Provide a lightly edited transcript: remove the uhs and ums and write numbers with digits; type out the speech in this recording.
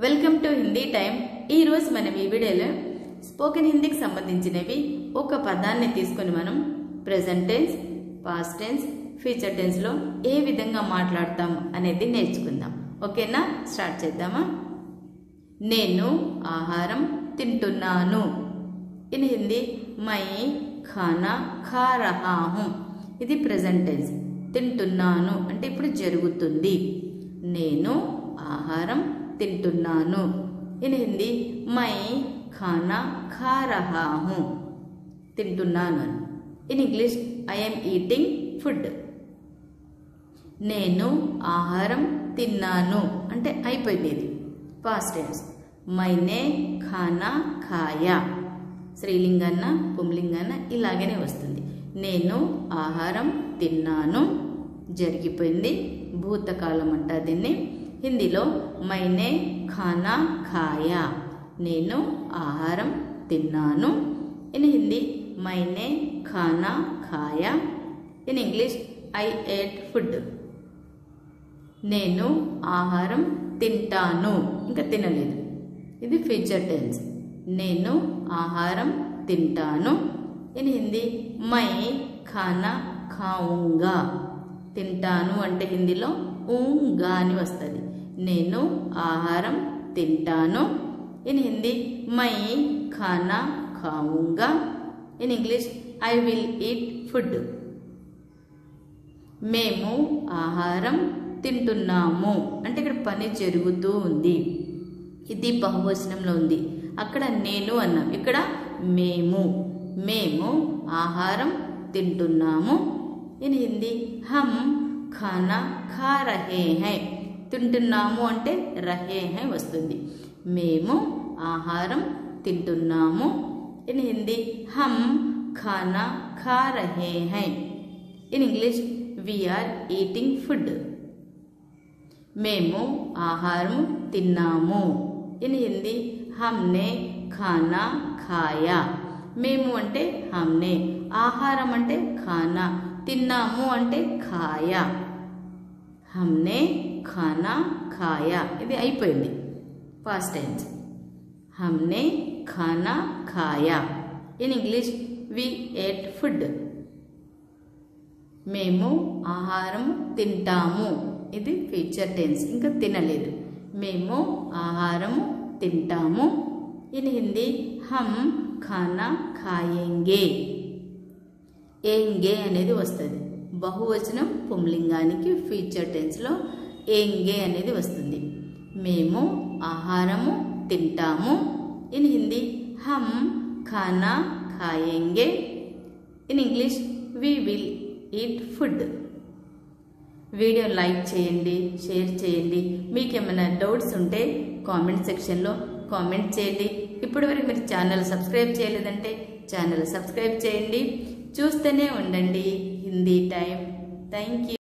Welcome to Hindi time. ఈ రోజు మనం ఈ వీడియోలో స్పోకెన్ హిందీకి సంబంధించినవి ఒక పదాన్ని తీసుకొని మనం present tense, past tense, future tense లో ఏ విధంగా మాట్లాడతాం అనేది నేర్చుకుందాం। ఓకేనా, స్టార్ట్ చేద్దామా। నేను ఆహారం తింటున్నాను। ఇన్ హిందీ మై ఖానా ఖా రహా హూం। ఇది ప్రెజెంట్ టెన్స్। తింటున్నాను అంటే ఇప్పుడు జరుగుతుంది। నేను ఆహారం తింటున్నాను। ఇన్ హిందీ మై ఖానా ఖా రహా హూం। తింటున్నాను। In English I am eating food. నేను ఆహారం తిన్నాను అంటే అయిపోయింది, ఇది పాస్ట్ టెన్స్। మైనే ఖానా ఖాయా। స్త్రీలింగాన పుంలింగాన ఇలాగనే వస్తుంది। నేను ఆహారం తిన్నాను జరిగిపోయింది, భూతకాలం అంట దీన్ని। హిందీలో మైనే ఖానా ఖాయా, నేను ఆహారం తిన్నాను। ఇన్ హిందీ మైనే ఖానా ఖాయా। In English I ate food. నేను ఆహారం తింటాను, ఇంకా తినలేదు, ఇది ఫ్యూచర్ టెన్స్। నేను ఆహారం తింటాను। ఇన్ హిందీ మై ఖానా ఖాऊंगा। తింటాను అంటే హిందీలో ఊంగా అని వస్తుంది। నేను ఆహారం తింటాను। ఇన్ హిందీ మై ఖానా ఖాऊंगा। In English I will eat food. మేము ఆహారం తింటున్నాము అంటే ఇక్కడ పని జరుగుతూ ఉంది, ఇది బహువచనంలో ఉంది। అక్కడ నేను అన్నాం, ఇక్కడ మేము। మేము ఆహారం తింటున్నాము। ఇన్ హిందీ హమ్ ఖానా ఖా రహే హై। తింటున్నాము అంటే రహే హై వస్తుంది। మేము ఆహారం తింటున్నాము। ఇన్ హిందీ హమ్ ఖానా ఖా రహే హై। In English we are eating food. మేము ఆహారం తిన్నాము। ఇన్ హిందీ హమ్నే ఖానా ఖాయా। మేము అంటే హమ్నే, ఆహారం అంటే ఖానా, తిన్నాము అంటే ఖాయా। హమ్నే ఖానా ఖాయా, ఇది అయిపోయింది పాస్ట్ టెన్స్। హమ్నే ఖానా ఖాయా। In English we ate food. మేము ఆహారం తింటాము, ఇది ఫ్యూచర్ టెన్స్, ఇంకా తినలేదు। మేము ఆహారము తింటాము। ఇన్ హిందీ హమ్ ఖానా ఖాయేంగే। ఏంగే అనేది వస్తుంది, బహువచనం పుంలింగానికి ఫ్యూచర్ టెన్స్లో ఏంగే అనేది వస్తుంది। మేము ఆహారము తింటాము। ఇన్ హిందీ హమ్ ఖానా ఖాయేంగే। In English we will eat food. Video like చేయండి, షేర్ చేయండి। మీకు ఏమైనా డౌట్స్ ఉంటే కామెంట్ సెక్షన్లో కామెంట్ చేయండి। ఇప్పటివరకు మీరు ఛానల్ సబ్స్క్రైబ్ చేయలేదంటే ఛానల్ సబ్స్క్రైబ్ చేయండి। చూస్తూనే ఉండండి హిందీ టైం। Thank you.